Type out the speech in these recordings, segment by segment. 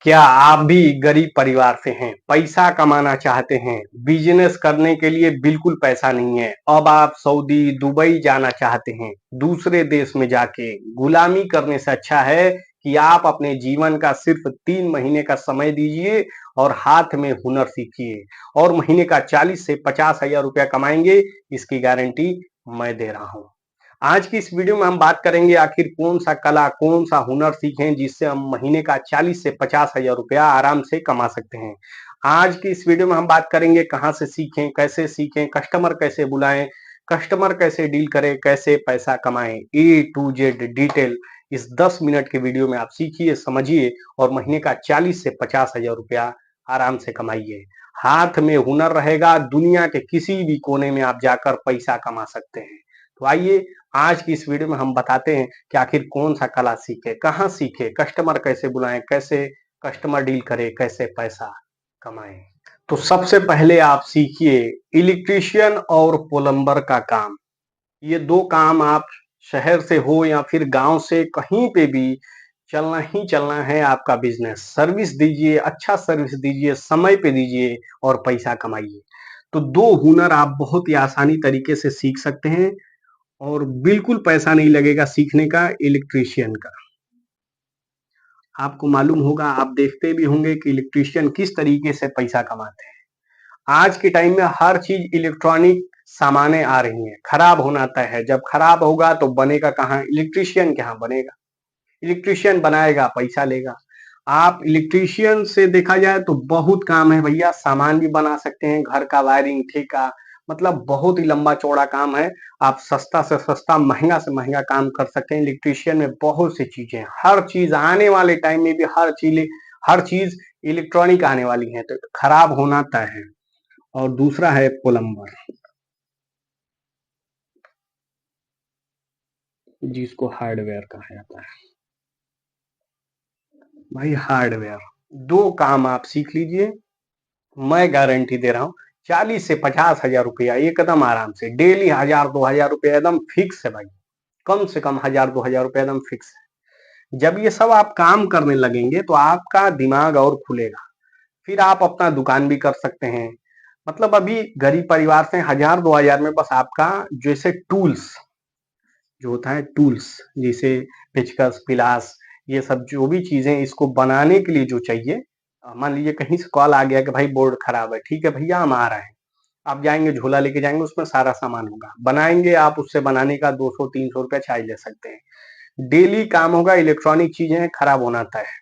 क्या आप भी गरीब परिवार से हैं, पैसा कमाना चाहते हैं, बिजनेस करने के लिए बिल्कुल पैसा नहीं है, अब आप सऊदी, दुबई जाना चाहते हैं, दूसरे देश में जाके गुलामी करने से अच्छा है कि आप अपने जीवन का सिर्फ 3 महीने का समय दीजिए और हाथ में हुनर सीखिए और महीने का 40 से 50 हजार रुपया कमाएंगे, इसकी गारंटी मैं दे रहा हूं। आज की इस वीडियो में हम बात करेंगे आखिर कौन सा कला, कौन सा हुनर सीखें जिससे हम महीने का 40 से 50 हजार रुपया आराम से कमा सकते हैं। आज की इस वीडियो में हम बात करेंगे कहां से सीखें, कस्टमर कैसे बुलाएं, कस्टमर कैसे डील करें, कैसे पैसा कमाएं, A to Z डिटेल इस 10 मिनट के वीडियो में आप सीखिए, समझिए और महीने का 40 से 50 हजार रुपया आराम से कमाइए। हाथ में हुनर रहेगा, दुनिया के किसी भी कोने में आप जाकर पैसा कमा सकते हैं। तो आइए आज की इस वीडियो में हम बताते हैं कि आखिर कौन सा कला सीखे, कहाँ सीखे, कस्टमर कैसे बुलाएं, कैसे कस्टमर डील करे, कैसे पैसा कमाएं। तो सबसे पहले आप सीखिए इलेक्ट्रीशियन और प्लम्बर का काम। ये दो काम आप शहर से हो या फिर गांव से कहीं पे भी चलना ही चलना है आपका बिजनेस। सर्विस दीजिए, अच्छा सर्विस दीजिए, समय पे दीजिए और पैसा कमाइए। तो दो हुनर आप बहुत ही आसानी तरीके से सीख सकते हैं और बिल्कुल पैसा नहीं लगेगा सीखने का। इलेक्ट्रीशियन का आपको मालूम होगा, आप देखते भी होंगे कि इलेक्ट्रीशियन किस तरीके से पैसा कमाते हैं। आज के टाइम में हर चीज इलेक्ट्रॉनिक सामानें आ रही हैं, खराब होना तय है। जब खराब होगा तो बनेगा कहाँ, इलेक्ट्रीशियन के यहाँ बनेगा। इलेक्ट्रीशियन बनाएगा, पैसा लेगा। आप इलेक्ट्रीशियन से देखा जाए तो बहुत काम है भैया, सामान भी बना सकते हैं, घर का वायरिंग, ठेका, मतलब बहुत ही लंबा चौड़ा काम है। आप सस्ता से सस्ता, महंगा से महंगा काम कर सकते हैं। इलेक्ट्रीशियन में बहुत सी चीजें हैं, हर चीज आने वाले टाइम में भी हर चीज इलेक्ट्रॉनिक आने वाली है, तो खराब होना तय है। और दूसरा है प्लम्बर, जिसको हार्डवेयर कहा जाता है। भाई हार्डवेयर, दो काम आप सीख लीजिए, मैं गारंटी दे रहा हूँ 40 से 50 हजार रुपया एकदम आराम से। डेली 1000 2 हजार रुपया एकदम फिक्स है भाई, कम से कम 1000 2 हजार रुपया एकदम फिक्स है। जब ये सब आप काम करने लगेंगे तो आपका दिमाग और खुलेगा, फिर आप अपना दुकान भी कर सकते हैं। मतलब अभी गरीब परिवार से 1000 2 हजार में बस आपका जैसे टूल्स जो होता है, टूल्स जैसे पेचकस, पिलास, ये सब जो भी चीजें इसको बनाने के लिए जो चाहिए। मान लीजिए कहीं से कॉल आ गया कि भाई बोर्ड खराब है, ठीक है भैया हम आ रहे हैं। आप जाएंगे, झोला लेके जाएंगे, उसमें सारा सामान होगा, बनाएंगे आप, उससे बनाने का 200 300 रुपया चार्ज ले सकते हैं। डेली काम होगा, इलेक्ट्रॉनिक चीजें खराब होना तय है।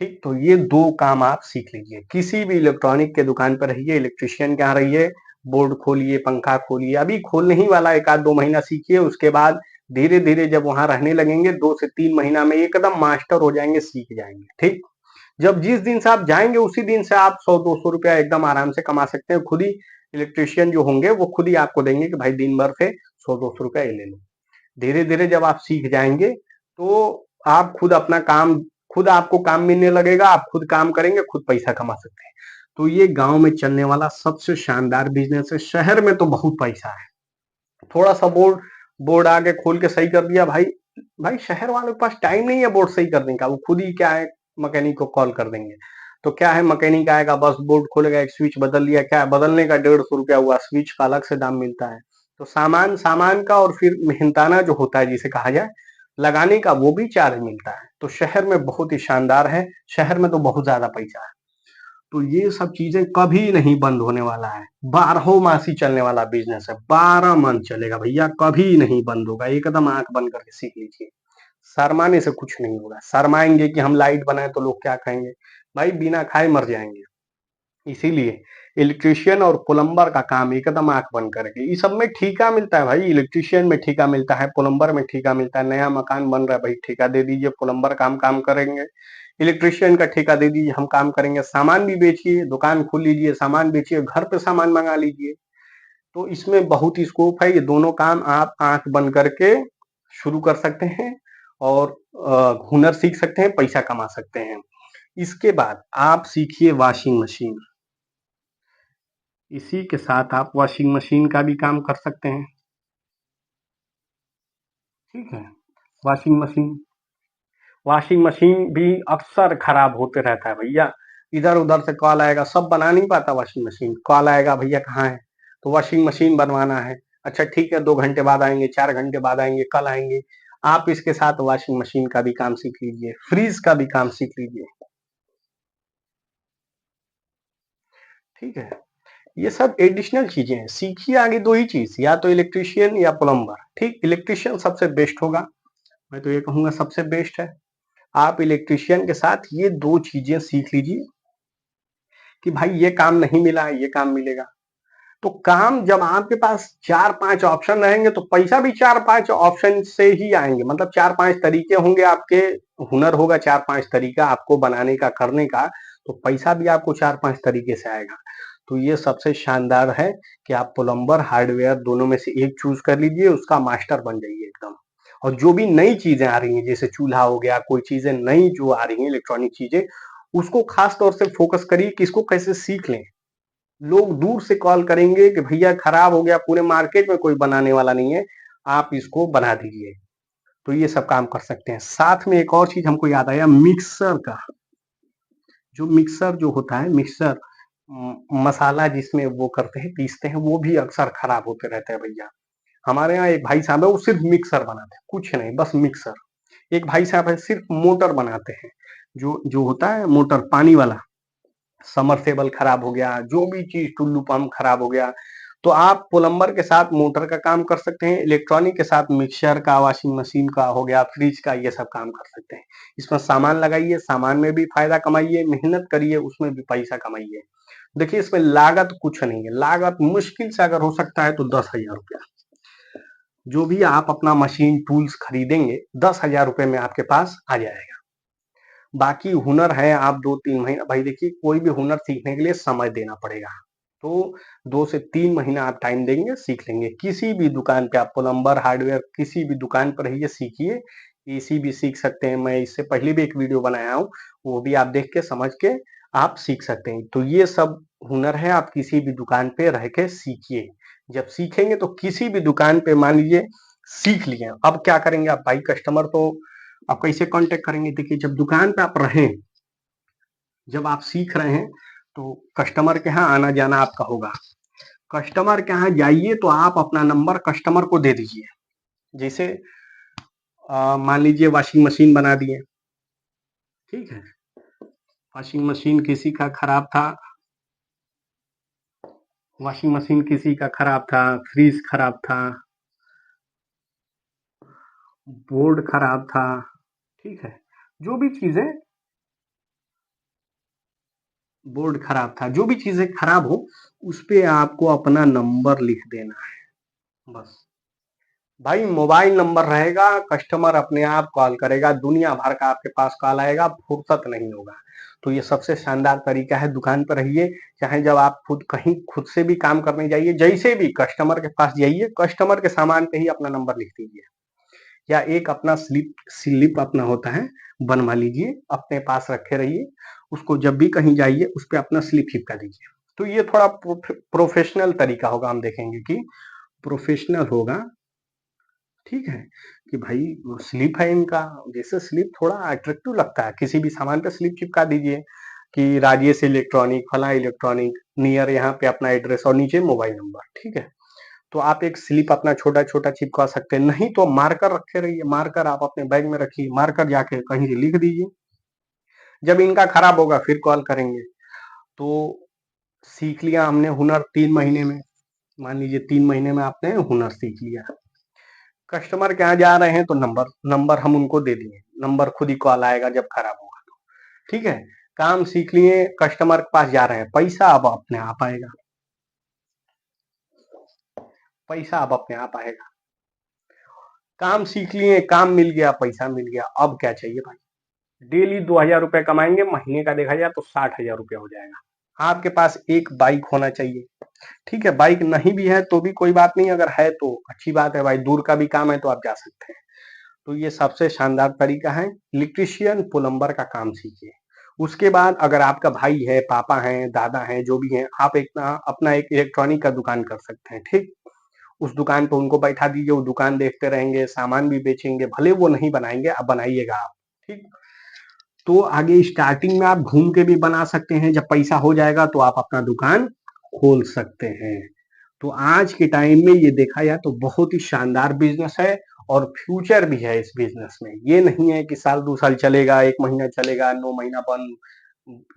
ठीक, तो ये दो काम आप सीख लीजिए। किसी भी इलेक्ट्रॉनिक के दुकान पर रहिए, इलेक्ट्रिशियन के यहाँ रहिए, बोर्ड खोलिए, पंखा खोलिए, अभी खोलने ही वाला 1 आध 2 महीना सीखिए। उसके बाद धीरे धीरे जब वहां रहने लगेंगे 2 से 3 महीना में एकदम मास्टर हो जाएंगे, सीख जाएंगे। ठीक, जब जिस दिन से आप जाएंगे उसी दिन से आप 100 200 रुपया एकदम आराम से कमा सकते हैं। खुद ही इलेक्ट्रिशियन जो होंगे वो खुद ही आपको देंगे कि भाई दिन भर से 100 200 रुपया ये ले लो। धीरे धीरे जब आप सीख जाएंगे तो आप खुद अपना काम, खुद आपको काम मिलने लगेगा, आप खुद काम करेंगे, खुद पैसा कमा सकते हैं। तो ये गांव में चलने वाला सबसे शानदार बिजनेस है। शहर में तो बहुत पैसा है, थोड़ा सा बोर्ड बोर्ड आगे खोल के सही कर दिया भाई। भाई शहर वालों के पास टाइम नहीं है बोर्ड सही करने का, वो खुद ही क्या है, मैकेनिक को कॉल कर देंगे। तो क्या है, मैकेनिक आएगा, बस बोर्ड खोलेगा, एक स्विच बदल लिया, क्या है, बदलने का 150 रुपया हुआ, स्विच का अलग से दाम मिलता है। तो सामान सामान का और फिर मेहनताना जो होता है जिसे कहा जाए, लगाने का, वो भी चार्ज मिलता है। तो शहर में बहुत ही शानदार है, शहर में तो बहुत ज्यादा पैसा है। तो ये सब चीजें कभी नहीं बंद होने वाला है, 12 मासी चलने वाला बिजनेस है, 12 मंथ चलेगा भैया, कभी नहीं बंद होगा। एकदम आंख बंद करके सीख लीजिए, शर्माने से कुछ नहीं होगा। शर्माएंगे कि हम लाइट बनाए तो लोग क्या कहेंगे, भाई बिना खाए मर जाएंगे। इसीलिए इलेक्ट्रिशियन और प्लम्बर का काम एकदम आंख बंद करके, इस सब में ठीका मिलता है भाई। इलेक्ट्रिशियन में ठीका मिलता है, प्लम्बर में ठीका मिलता है। नया मकान बन रहा है भाई, ठीका दे दीजिए, प्लम्बर का हम काम करेंगे, इलेक्ट्रिशियन का ठेका दे दीजिए, हम काम करेंगे। सामान भी बेचिए, दुकान खोल लीजिए, सामान बेचिए, घर पे सामान मंगा लीजिए। तो इसमें बहुत ही स्कोप है। ये दोनों काम आप आंख बंद करके शुरू कर सकते हैं और हुनर सीख सकते हैं, पैसा कमा सकते हैं। इसके बाद आप सीखिए वॉशिंग मशीन। इसी के साथ आप वॉशिंग मशीन का भी काम कर सकते हैं। ठीक है, वॉशिंग मशीन, वॉशिंग मशीन भी अक्सर खराब होते रहता है भैया, इधर उधर से कॉल आएगा, सब बना नहीं पाता वॉशिंग मशीन, कॉल आएगा भैया कहाँ है, तो वॉशिंग मशीन बनवाना है, अच्छा ठीक है 2 घंटे बाद आएंगे, 4 घंटे बाद आएंगे, कल आएंगे। आप इसके साथ वॉशिंग मशीन का भी काम सीख लीजिए, फ्रीज का भी काम सीख लीजिए, ठीक है। ये सब एडिशनल चीजें हैं, सीखिए आगे दो ही चीज, या तो इलेक्ट्रिशियन या प्लम्बर, ठीक। इलेक्ट्रिशियन सबसे बेस्ट होगा, मैं तो ये कहूंगा सबसे बेस्ट है। आप इलेक्ट्रिशियन के साथ ये दो चीजें सीख लीजिए कि भाई ये काम नहीं मिला है, ये काम मिलेगा। तो काम जब आपके पास 4-5 ऑप्शन रहेंगे तो पैसा भी 4-5 ऑप्शन से ही आएंगे, मतलब 4-5 तरीके होंगे आपके, हुनर होगा 4-5 तरीका आपको बनाने का, करने का, तो पैसा भी आपको 4-5 तरीके से आएगा। तो ये सबसे शानदार है कि आप प्लम्बर हार्डवेयर दोनों में से एक चूज कर लीजिए, उसका मास्टर बन जाइए एकदम। और जो भी नई चीजें आ रही हैं, जैसे चूल्हा हो गया, कोई चीजें नई जो आ रही हैं इलेक्ट्रॉनिक चीजें, उसको खास तौर से फोकस करिए कि इसको कैसे सीख लें। लोग दूर से कॉल करेंगे कि भैया खराब हो गया, पूरे मार्केट में कोई बनाने वाला नहीं है, आप इसको बना दीजिए। तो ये सब काम कर सकते हैं। साथ में एक और चीज हमको याद आया, मिक्सर का, जो मिक्सर जो होता है, मिक्सर मसाला जिसमें वो करते हैं, पीसते हैं, वो भी अक्सर खराब होते रहते हैं भैया। हमारे यहाँ एक भाई साहब है, वो सिर्फ मिक्सर बनाते हैं, कुछ नहीं, बस मिक्सर। एक भाई साहब है सिर्फ मोटर बनाते हैं, जो जो होता है मोटर पानी वाला, समरसेबल खराब हो गया, जो भी चीज, टुल्लू पंप खराब हो गया, तो आप प्लम्बर के साथ मोटर का काम कर सकते हैं, इलेक्ट्रॉनिक के साथ मिक्सर का, वॉशिंग मशीन का हो गया, फ्रिज का, ये सब काम कर सकते हैं। इसमें सामान लगाइए, सामान में भी फायदा कमाइए, मेहनत करिए, उसमें भी पैसा कमाइए। देखिए इसमें लागत कुछ नहीं है, लागत मुश्किल से अगर हो सकता है तो 10,000 रुपया, जो भी आप अपना मशीन टूल्स खरीदेंगे 10,000 रुपए में आपके पास आ जाएगा। बाकी हुनर है, आप 2-3 महीना, भाई देखिए कोई भी हुनर सीखने के लिए समय देना पड़ेगा, तो 2 से 3 महीना आप टाइम देंगे, सीख लेंगे। किसी भी दुकान पे आप प्लम्बर हार्डवेयर किसी भी दुकान पर रहिए, सीखिए। एसी भी सीख सकते हैं, मैं इससे पहले भी एक वीडियो बनाया हूँ, वो भी आप देख के समझ के आप सीख सकते हैं। तो ये सब हुनर है, आप किसी भी दुकान पे रह के सीखिए। जब सीखेंगे तो किसी भी दुकान पे मान लीजिए सीख लिए, अब क्या करेंगे आप, भाई कस्टमर तो आप कैसे कांटेक्ट करेंगे। देखिए जब दुकान पे आप रहें, जब आप सीख रहे हैं, तो कस्टमर के यहाँ आना जाना आपका होगा, कस्टमर के यहाँ जाइए तो आप अपना नंबर कस्टमर को दे दीजिए। जैसे मान लीजिए वॉशिंग मशीन बना दिए, ठीक है, वॉशिंग मशीन किसी का खराब था, वॉशिंग मशीन किसी का खराब था, फ्रीज खराब था, बोर्ड खराब था, ठीक है, जो भी चीजें, बोर्ड खराब था, जो भी चीजें खराब हो, उस पे आपको अपना नंबर लिख देना है बस। भाई मोबाइल नंबर रहेगा, कस्टमर अपने आप कॉल करेगा, दुनिया भर का आपके पास कॉल आएगा, फुर्सत नहीं होगा। तो ये सबसे शानदार तरीका है, दुकान पर रहिए, चाहे जब आप खुद कहीं खुद से भी काम करने जाइए, जैसे भी कस्टमर के पास जाइए, कस्टमर के सामान पे ही अपना नंबर लिख दीजिए, या एक अपना स्लिप स्लिप अपना होता है, बनवा लीजिए, अपने पास रखे रहिए, उसको जब भी कहीं जाइए उस पर अपना स्लिप चिपका दीजिए। तो ये थोड़ा प्रोफेशनल तरीका होगा, हम देखेंगे कि प्रोफेशनल होगा, ठीक है, कि भाई स्लिप है इनका, जैसे स्लिप थोड़ा अट्रैक्टिव लगता है, किसी भी सामान पे स्लिप चिपका दीजिए कि राजेश इलेक्ट्रॉनिक, फला इलेक्ट्रॉनिक, नियर यहाँ पे अपना एड्रेस और नीचे मोबाइल नंबर, ठीक है। तो आप एक स्लिप अपना छोटा छोटा चिपका सकते हैं, नहीं तो मार्कर रखे रहिए, मार्कर आप अपने बैग में रखिए, मार्कर जाके कहीं से लिख दीजिए, जब इनका खराब होगा फिर कॉल करेंगे। तो सीख लिया हमने हुनर 3 महीने में, मान लीजिए 3 महीने में आपने हुनर सीख लिया, कस्टमर के यहाँ जा रहे हैं तो नंबर नंबर हम उनको दे दिए, नंबर खुद ही कॉल आएगा जब खराब होगा तो, ठीक है। काम सीख लिए, कस्टमर के पास जा रहे हैं, पैसा अब अपने आप आएगा, पैसा अब अपने आप आएगा। काम सीख लिए, काम मिल गया, पैसा मिल गया, अब क्या चाहिए भाई। डेली 2,000 रुपए कमाएंगे, महीने का देखा जाए तो 60,000 रुपया हो जाएगा। आपके पास एक बाइक होना चाहिए, ठीक है, बाइक नहीं भी है तो भी कोई बात नहीं, अगर है तो अच्छी बात है भाई, दूर का भी काम है तो आप जा सकते हैं। तो ये सबसे शानदार तरीका है, इलेक्ट्रिशियन प्लम्बर का काम सीखिए। उसके बाद अगर आपका भाई है, पापा हैं, दादा हैं, जो भी हैं, आप एक अपना एक इलेक्ट्रॉनिक का दुकान कर सकते हैं, ठीक। उस दुकान पे उनको बैठा दीजिए, वो दुकान देखते रहेंगे, सामान भी बेचेंगे, भले वो नहीं बनाएंगे, आप बनाइएगा आप, ठीक। तो आगे स्टार्टिंग में आप घूम के भी बना सकते हैं, जब पैसा हो जाएगा तो आप अपना दुकान खोल सकते हैं। तो आज के टाइम में ये देखा जाए तो बहुत ही शानदार बिजनेस है और फ्यूचर भी है इस बिजनेस में। ये नहीं है कि साल 2 साल चलेगा, 1 महीना चलेगा, 9 महीना बंद।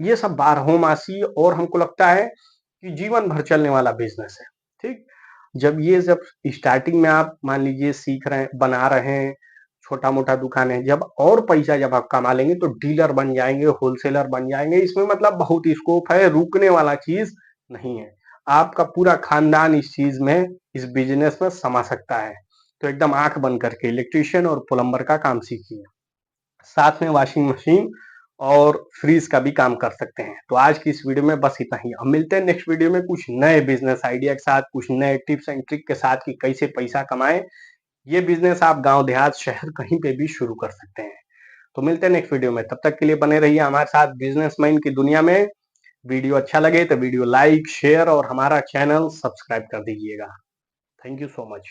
ये सब बारहोमासी और हमको लगता है कि जीवन भर चलने वाला बिजनेस है। ठीक, जब स्टार्टिंग में आप मान लीजिए सीख रहे हैं, बना रहे हैं, छोटा मोटा दुकान है, जब और पैसा जब आप कमा लेंगे तो डीलर बन जाएंगे, होलसेलर बन जाएंगे। इसमें मतलब बहुत स्कोप है, रुकने वाला चीज नहीं है। आपका पूरा खानदान इस चीज में, इस बिजनेस में समा सकता है। तो एकदम आंख बंद करके इलेक्ट्रिशियन और प्लम्बर का काम सीखिए, साथ में वॉशिंग मशीन और फ्रीज का भी काम कर सकते हैं। तो आज की इस वीडियो में बस इतना ही। अब मिलते हैं नेक्स्ट वीडियो में कुछ नए बिजनेस आइडिया के साथ, कुछ नए टिप्स एंड ट्रिक के साथ कि कैसे पैसा कमाएं। ये बिजनेस आप गांव देहात शहर कहीं पे भी शुरू कर सकते हैं। तो मिलते हैं नेक्स्ट वीडियो में, तब तक के लिए बने रहिए हमारे साथ बिजनेसमैन की दुनिया में। वीडियो अच्छा लगे तो वीडियो लाइक शेयर और हमारा चैनल सब्सक्राइब कर दीजिएगा। Thank you so much.